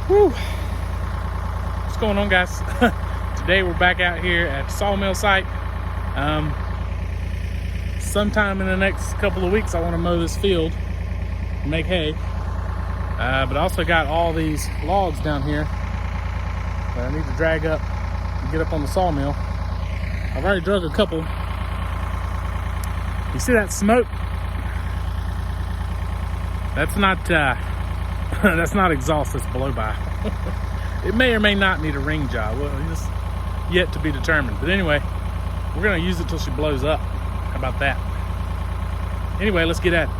Whew. What's going on, guys? Today we're back out here at the sawmill site. Sometime in the next couple of weeks I want to mow this field and make hay. But I also got all these logs down here that I need to drag up and get up on the sawmill. I've already drug a couple. You see that smoke? That's not that's not exhaust that's blow by. It may or may not need a ring job. Well, it's yet to be determined. But anyway, we're gonna use it till she blows up. How about that? Anyway, let's get at it.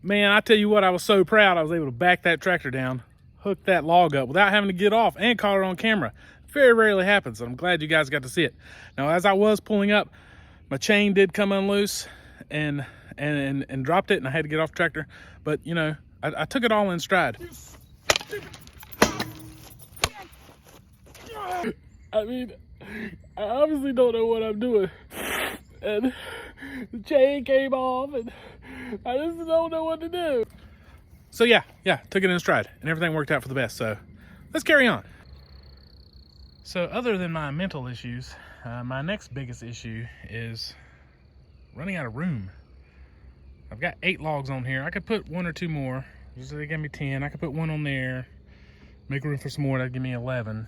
Man, I tell you what, I was so proud I was able to back that tractor down, hook that log up without having to get off and caught it on camera. Very rarely happens, and I'm glad you guys got to see it. Now, as I was pulling up, my chain did come unloose and dropped it, and I had to get off the tractor. But, you know, I took it all in stride. I mean, I obviously don't know what I'm doing. And the chain came off, and I just don't know what to do. So yeah, took it in stride, and everything worked out for the best. So let's carry on. So other than my mental issues, my next biggest issue is running out of room. I've got 8 logs on here. I could put 1 or 2 more. Usually they give me 10. I could put 1 on there, make room for some more. That'd give me 11.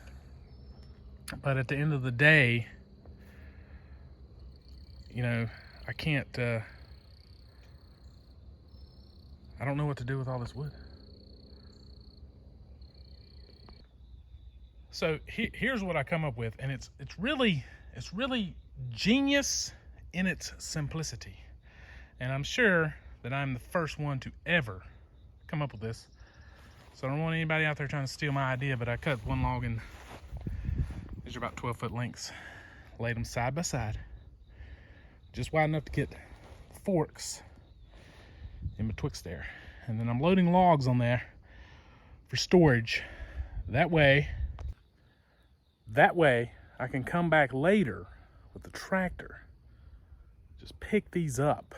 But at the end of the day, you know, I can't, I don't know what to do with all this wood. So here's what I come up with, and it's really genius in its simplicity. And I'm sure that I'm the first one to ever come up with this. So I don't want anybody out there trying to steal my idea, but I cut 1 log in, these are about 12-foot lengths, laid them side by side, just wide enough to get forks in betwixt there. And then I'm loading logs on there for storage. That way I can come back later with the tractor, just pick these up,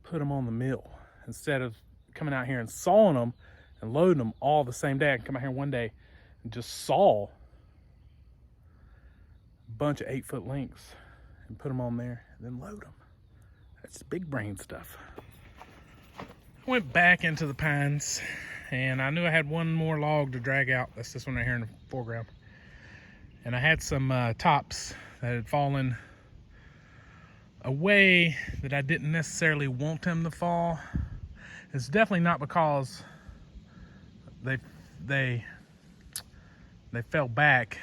put them on the mill, instead of coming out here and sawing them and loading them all the same day. I can come out here one day and just saw a bunch of 8-foot lengths and put them on there and then load them. That's big brain stuff. I went back into the pines, and I knew I had 1 more log to drag out. That's this one right here in the foreground. And I had some tops that had fallen away that I didn't necessarily want them to fall. It's definitely not because they fell back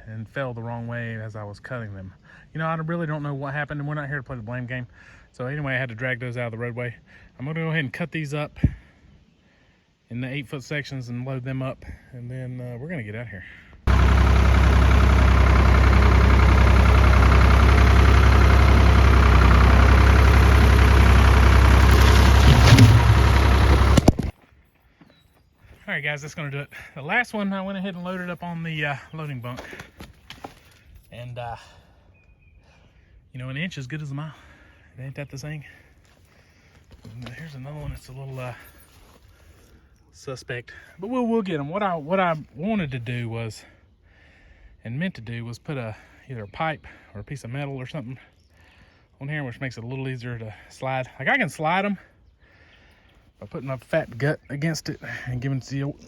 and fell the wrong way as I was cutting them. You know, I really don't know what happened, and we're not here to play the blame game. So anyway, I had to drag those out of the roadway. I'm gonna go ahead and cut these up in the 8-foot sections and load them up, and then we're gonna get out of here. All right, guys, that's gonna do it. The last one, I went ahead and loaded up on the loading bunk, and you know, an inch is good as a mile. Ain't that the saying? And here's another one that's a little suspect, but we'll get them. What I wanted to do was, and meant to do, was put either a pipe or a piece of metal or something on here, which makes it a little easier to slide. Like, I can slide them by putting my fat gut against it and giving it the old,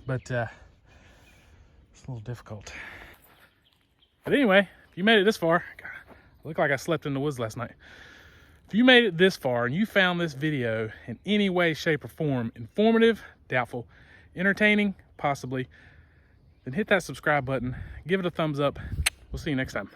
but it's a little difficult. But anyway, if you made it this far, God, I look like I slept in the woods last night. If you made it this far and you found this video in any way, shape, or form informative, doubtful, entertaining, possibly, then hit that subscribe button, give it a thumbs up. We'll see you next time.